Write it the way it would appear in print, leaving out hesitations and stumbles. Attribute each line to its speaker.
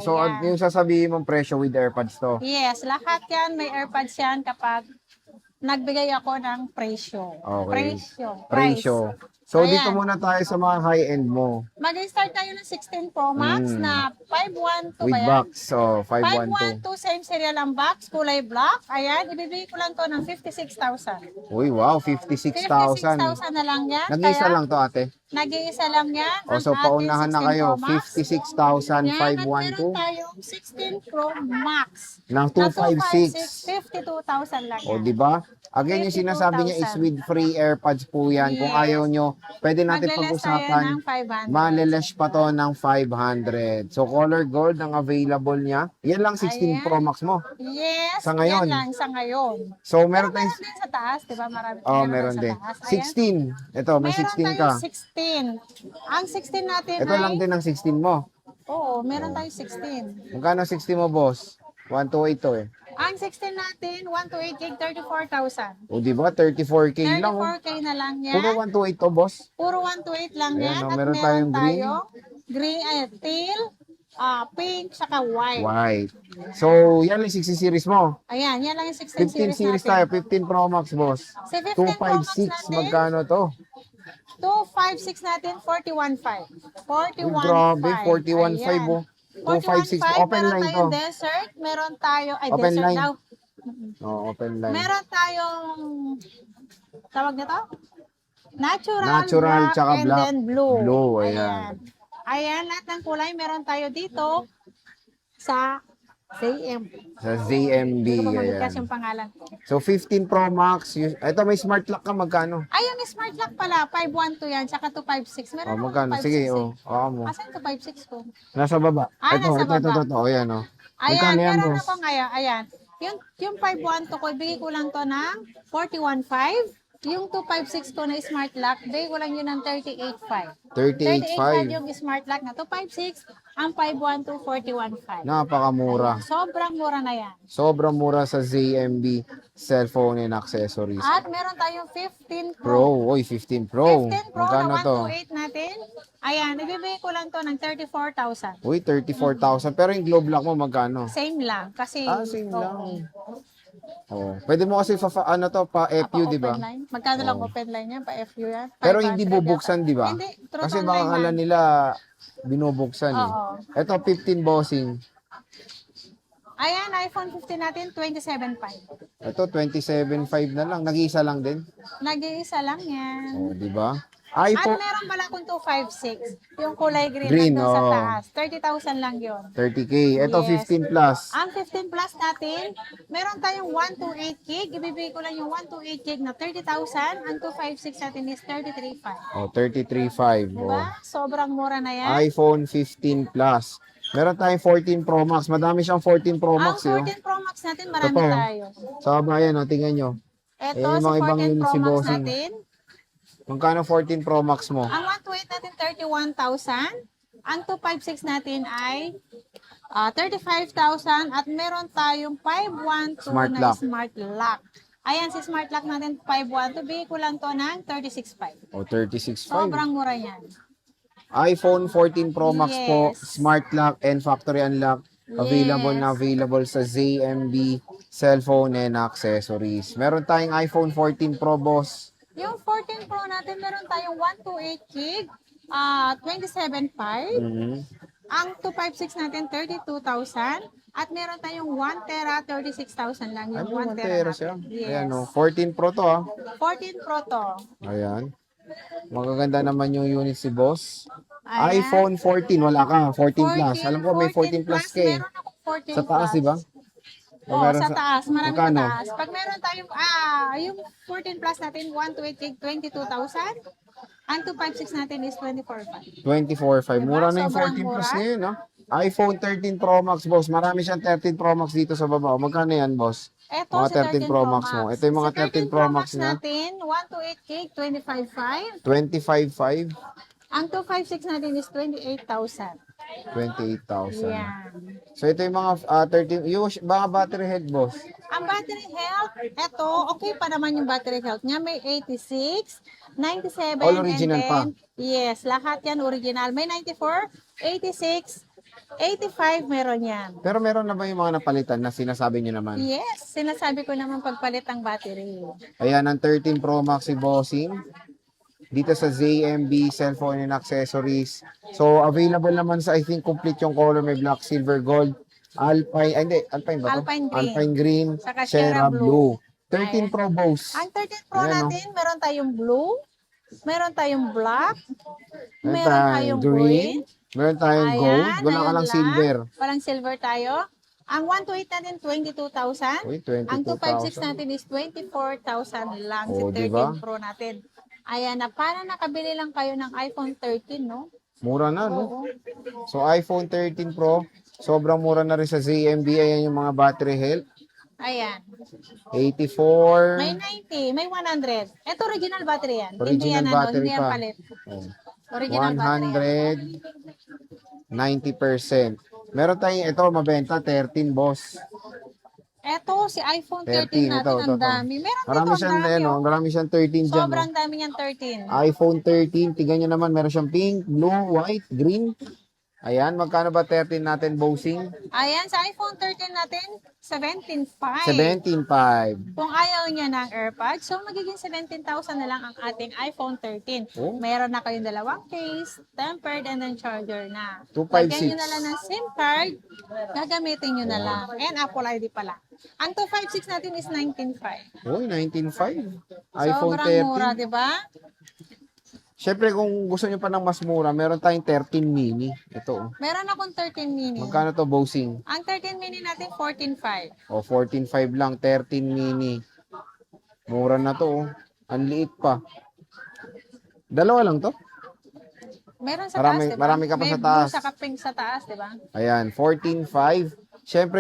Speaker 1: So,
Speaker 2: Ayan.
Speaker 1: yung sasabihin mong presyo with AirPods to.
Speaker 2: Yes, lahat yan may AirPods yan kapag nagbigay ako ng presyo.
Speaker 1: Okay.
Speaker 2: Price.
Speaker 1: Presyo. So, dito
Speaker 2: Ayan.
Speaker 1: muna tayo sa mga high-end mo.
Speaker 2: Mag-start tayo ng 16 Pro Max na 512 ba
Speaker 1: With
Speaker 2: yan?
Speaker 1: box. So, 512.
Speaker 2: 512, same serial ang box, kulay black. Ayan, ibibigay ko lang to ng 56,000.
Speaker 1: Uy, wow. 56,000.
Speaker 2: 56,000 na lang yan.
Speaker 1: Nag-isa
Speaker 2: Kaya,
Speaker 1: lang to, ate.
Speaker 2: nag-iisa lang yan.
Speaker 1: O,
Speaker 2: Ang
Speaker 1: so,
Speaker 2: ating
Speaker 1: paunahan na
Speaker 2: 16
Speaker 1: kayo.
Speaker 2: Pro Max. Yan, at meron
Speaker 1: 56,512.
Speaker 2: tayong 16 Pro Max.
Speaker 1: Ng
Speaker 2: Na
Speaker 1: 256.
Speaker 2: 52,000 lang
Speaker 1: O,
Speaker 2: yan.
Speaker 1: di ba? Again, yung sinasabi niya is with free AirPods po yan. Kung
Speaker 2: Yes.
Speaker 1: ayaw nyo, pwede natin
Speaker 2: Magle-less tayo
Speaker 1: pag-usapan.
Speaker 2: ng 500.
Speaker 1: Malilesh pa to ng 500. So, color gold ang available niya. Yan lang 16
Speaker 2: Ayan.
Speaker 1: Pro Max mo.
Speaker 2: Yes,
Speaker 1: Sa ngayon.
Speaker 2: yan lang sa ngayon.
Speaker 1: So,
Speaker 2: Pero
Speaker 1: meron tayong...
Speaker 2: meron din sa taas, di ba? Marami,
Speaker 1: Oh,
Speaker 2: meron
Speaker 1: meron
Speaker 2: sa
Speaker 1: din.
Speaker 2: taas. Ayan.
Speaker 1: 16. Ito, may
Speaker 2: Meron
Speaker 1: 16 ka.
Speaker 2: tayong 16. Ang 16 natin
Speaker 1: Ito
Speaker 2: ay...
Speaker 1: lang din ang 16 mo.
Speaker 2: Oo, meron tayong 16.
Speaker 1: Magkano 16 mo, boss? 128 to eh.
Speaker 2: Ang 16 natin, 128 gig, 34,000.
Speaker 1: O, di ba? 34K lang. Oh.
Speaker 2: 34K na lang yan.
Speaker 1: Puro 128 to, boss.
Speaker 2: Puro 128 lang
Speaker 1: Ayan,
Speaker 2: yan.
Speaker 1: oh,
Speaker 2: At
Speaker 1: meron
Speaker 2: meron
Speaker 1: tayong green.
Speaker 2: tayo green, teal, pink, saka white.
Speaker 1: White. So, yan lang 60 series mo.
Speaker 2: Ayan, yan lang yung 16
Speaker 1: 15
Speaker 2: series
Speaker 1: series
Speaker 2: natin.
Speaker 1: tayo. 15 Pro Max, boss.
Speaker 2: Sa 15 Pro Max
Speaker 1: 256.
Speaker 2: natin,
Speaker 1: Magkano to?
Speaker 2: 256 natin, 41.5. 41.5.
Speaker 1: Grabe, 41.5
Speaker 2: Ayan.
Speaker 1: oh. 256. Open
Speaker 2: meron
Speaker 1: line to.
Speaker 2: tayong desert, meron tayo, ay
Speaker 1: Open
Speaker 2: desert
Speaker 1: line.
Speaker 2: daw.
Speaker 1: Oh, open line.
Speaker 2: Meron tayong, tawag nito? Natural,
Speaker 1: Natural,
Speaker 2: black,
Speaker 1: tsaka
Speaker 2: and
Speaker 1: black.
Speaker 2: then blue.
Speaker 1: Blue, ayan.
Speaker 2: Ayan, lahat ng kulay meron tayo dito sa ZM.
Speaker 1: Sa ZMB.
Speaker 2: Hindi ko mamigkas
Speaker 1: Ayan.
Speaker 2: yung pangalan ko.
Speaker 1: So, 15 Pro Max. Ito, may smart lock ka. Magkano?
Speaker 2: Ay, yung smart lock pala, 512 yan, tsaka 256. Meron
Speaker 1: Oh,
Speaker 2: akong
Speaker 1: magkano?
Speaker 2: 256
Speaker 1: Sige,
Speaker 2: eh.
Speaker 1: oh. Oo mo.
Speaker 2: Asan 256 ko?
Speaker 1: Nasa baba.
Speaker 2: Ah,
Speaker 1: Ito,
Speaker 2: nasa baba.
Speaker 1: ito. Ayan, oh.
Speaker 2: Ayan,
Speaker 1: Magkano yan,
Speaker 2: meron
Speaker 1: boss?
Speaker 2: ako ngayon. Ayan. Yung 512 ko, bigay ko lang to ng 41.5. Yung 256 ko na smart lock, bigay ko lang yun ng 38.5. 38.5
Speaker 1: 38.5.
Speaker 2: yung smart lock na 256, ang 512, 41.5.
Speaker 1: Napakamura.
Speaker 2: Sobrang mura na yan.
Speaker 1: Sobrang mura sa ZMB cellphone and accessories.
Speaker 2: At meron tayong 15
Speaker 1: Pro.
Speaker 2: Pro.
Speaker 1: Oy, 15 Pro.
Speaker 2: 15 Pro
Speaker 1: Magkano
Speaker 2: na
Speaker 1: to?
Speaker 2: 128 natin. Ayan, ibibigay ko lang to ng 34,000.
Speaker 1: Uy, 34,000. Pero yung globe lock mo, magkano?
Speaker 2: Same lang. Kasi,
Speaker 1: Same
Speaker 2: oo.
Speaker 1: lang. Oh. Pwede mo kasi pa-FU, di ba?
Speaker 2: Open line. Magkano lang open line yan? Pa-FU yan?
Speaker 1: Pero hindi
Speaker 2: 500
Speaker 1: bubuksan,
Speaker 2: yata.
Speaker 1: di ba?
Speaker 2: Hindi. Truth
Speaker 1: Kasi
Speaker 2: online
Speaker 1: baka
Speaker 2: lang.
Speaker 1: kala nila binubuksan eh.
Speaker 2: Oo.
Speaker 1: Ito, 15 bossing.
Speaker 2: Ayan, iPhone 15 natin, 27.5.
Speaker 1: Ito, 27.5 na lang. Nag-iisa lang din.
Speaker 2: Nag-iisa lang yan.
Speaker 1: Oh, di ba?
Speaker 2: At
Speaker 1: iPhone
Speaker 2: meron pala akong 256. Yung kulay green,
Speaker 1: Green,
Speaker 2: nandun sa
Speaker 1: oo.
Speaker 2: taas. 30,000 lang yun.
Speaker 1: 30K. Ito,
Speaker 2: Yes.
Speaker 1: 15 plus.
Speaker 2: Ang 15 plus natin, meron tayong 128 gig. Ibibigay ko lang yung 128 gig na 30,000. Ang 256 natin is 33.5.
Speaker 1: Oh, 33.5. Oh.
Speaker 2: Diba? Sobrang mura na yan.
Speaker 1: iPhone 15 plus. Meron tayong 14 Pro Max. Madami siyang 14 Pro
Speaker 2: Ang
Speaker 1: Max. Eh.
Speaker 2: 14 Pro Max natin, marami
Speaker 1: Ito.
Speaker 2: tayo.
Speaker 1: Sa kabayan, oh, tingnan nyo.
Speaker 2: Ito,
Speaker 1: Ayan, yung
Speaker 2: sa
Speaker 1: mga ibang
Speaker 2: 14
Speaker 1: unit
Speaker 2: Pro
Speaker 1: si
Speaker 2: Max
Speaker 1: Bossing.
Speaker 2: natin.
Speaker 1: Magkano 14 Pro Max mo?
Speaker 2: Ang 128 natin, 31,000. Ang 256 natin ay 35,000. At meron tayong 512
Speaker 1: Smart
Speaker 2: na
Speaker 1: lock.
Speaker 2: smart lock. Ayan, si smart lock natin, 512. Bigay ko lang to ng 36,500.
Speaker 1: Oh, 36.5.
Speaker 2: Sobrang mura yan.
Speaker 1: iPhone 14 Pro Max po,
Speaker 2: Yes.
Speaker 1: smart lock and factory unlock. Available na available sa ZMB cellphone and accessories. Meron tayong iPhone 14 Pro, boss.
Speaker 2: Yung 14 Pro natin, meron tayong 128 gig, 27.5. Ang 256 natin, 32,000. At meron tayong 1 tera, 36,000 lang yung 1 tera
Speaker 1: siya.
Speaker 2: natin. Yes.
Speaker 1: Ayan, oh, 14 Pro to, ah.
Speaker 2: 14 Pro to.
Speaker 1: Ayan. Magaganda naman yung unit si boss.
Speaker 2: Ayan.
Speaker 1: iPhone 14, wala ka. 14 plus.
Speaker 2: 14,
Speaker 1: Alam ko may 14 plus ka eh.
Speaker 2: Meron akong 14
Speaker 1: Sa taas,
Speaker 2: plus.
Speaker 1: di ba? O
Speaker 2: Oo,
Speaker 1: meron
Speaker 2: sa taas. Marami sa
Speaker 1: magkano?
Speaker 2: taas. Pag meron tayong, yung 14 plus natin, 128 gig, 22,000. Ang 256 natin is 24,500.
Speaker 1: 24.5. Mura na yung
Speaker 2: Sobrang
Speaker 1: 14 plus
Speaker 2: mura.
Speaker 1: ngayon, no? iPhone 13 Pro Max, boss. Marami siyang 13 Pro Max dito sa baba. Magkano yan, boss?
Speaker 2: Ito,
Speaker 1: Mga
Speaker 2: si
Speaker 1: 13 Pro Max mo. Ito yung mga
Speaker 2: Sa
Speaker 1: 13 Pro Max na.
Speaker 2: natin, 128 gig, 25,500.
Speaker 1: 25.5,
Speaker 2: Ang 256 natin is 28,000.
Speaker 1: 28,000.
Speaker 2: Yan.
Speaker 1: So ito yung mga 13, yung mga battery head, boss.
Speaker 2: Ang battery health, eto, okay pa naman yung battery health niya. May 86, 97,
Speaker 1: All original
Speaker 2: and then,
Speaker 1: pa?
Speaker 2: yes, lahat yan original. May 94, 86, 85 meron yan.
Speaker 1: Pero meron na ba yung mga napalitan na sinasabi nyo naman?
Speaker 2: Yes, sinasabi ko naman pagpalit ang battery.
Speaker 1: Ayan, ang 13 Pro Max si Bossing. Dito sa ZMB, cellphone and accessories. So, available naman sa, I think, complete yung color. May black, silver, gold, Alpine, ay, hindi, Alpine ba to?
Speaker 2: Alpine green.
Speaker 1: Alpine green,
Speaker 2: Saka
Speaker 1: Sierra
Speaker 2: Sierra
Speaker 1: Blue.
Speaker 2: Blue.
Speaker 1: 13 Pro Boss.
Speaker 2: Ang 13 Pro
Speaker 1: Ayan,
Speaker 2: natin, meron tayong blue, meron tayong black,
Speaker 1: Meron
Speaker 2: meron
Speaker 1: tayong
Speaker 2: tayong
Speaker 1: green,
Speaker 2: green.
Speaker 1: meron tayong gold, wala ka
Speaker 2: ayun
Speaker 1: lang
Speaker 2: lang.
Speaker 1: silver.
Speaker 2: Walang silver tayo. Ang 128 natin, 22,000.
Speaker 1: Uy,
Speaker 2: Ang 256
Speaker 1: 22,000.
Speaker 2: natin is 24,000 lang si
Speaker 1: Oh,
Speaker 2: 13
Speaker 1: diba?
Speaker 2: Pro natin. Ayan na, para nakabili lang kayo ng iPhone 13, no?
Speaker 1: Mura na, no?
Speaker 2: Oo.
Speaker 1: So, iPhone 13 Pro, sobrang mura na rin sa ZMB. Ayan yung mga battery health.
Speaker 2: Ayan.
Speaker 1: 84.
Speaker 2: May 90, may 100. Ito original battery yan.
Speaker 1: Original
Speaker 2: hindi yan,
Speaker 1: battery
Speaker 2: hindi yan
Speaker 1: pa.
Speaker 2: palit.
Speaker 1: Oh.
Speaker 2: Original battery yan.
Speaker 1: 100, 90%. Meron tayong ito, mabenta, 13, boss.
Speaker 2: Ito, si iPhone
Speaker 1: 13,
Speaker 2: 13 natin,
Speaker 1: ito.
Speaker 2: ang dami. Meron
Speaker 1: Marami
Speaker 2: dito, ang
Speaker 1: siyang,
Speaker 2: dami.
Speaker 1: ano,
Speaker 2: Oh.
Speaker 1: marami siyang 13 dyan.
Speaker 2: Sobrang
Speaker 1: No?
Speaker 2: dami niyan 13.
Speaker 1: iPhone 13, tignan nyo naman, meron siyang pink, blue, white, green. Ayan, magkano ba 13 natin, bossing?
Speaker 2: Ayan, sa iPhone 13 natin, 17,500.
Speaker 1: 17.5.
Speaker 2: Kung ayaw niya ng AirPods, so magiging 17,000 na lang ang ating iPhone 13.
Speaker 1: Oh.
Speaker 2: Meron na kayong dalawang case, tempered, and then charger na.
Speaker 1: 256.
Speaker 2: Lagyan nyo na lang ng SIM card, gagamitin nyo na lang. And Apple ID pala. Ang 256 natin is 19,500.
Speaker 1: Uy, 19.5. iPhone
Speaker 2: Sobrang
Speaker 1: 13.
Speaker 2: mura, di ba?
Speaker 1: Siyempre, kung gusto nyo pa ng mas mura, meron tayong 13 mini. Ito. Oh.
Speaker 2: Meron akong 13 mini.
Speaker 1: Magkano to, bossing?
Speaker 2: Ang 13 mini natin, 14,500.
Speaker 1: O, 14.5 lang, 13 mini. Mura na to, oh. Ang liit pa. Dalawa lang to?
Speaker 2: Meron sa
Speaker 1: Marami-
Speaker 2: taas, di ba?
Speaker 1: marami ka pa
Speaker 2: May
Speaker 1: sa taas.
Speaker 2: blue, saka pink sa taas, di ba?
Speaker 1: Ayan, 14.5. Siyempre,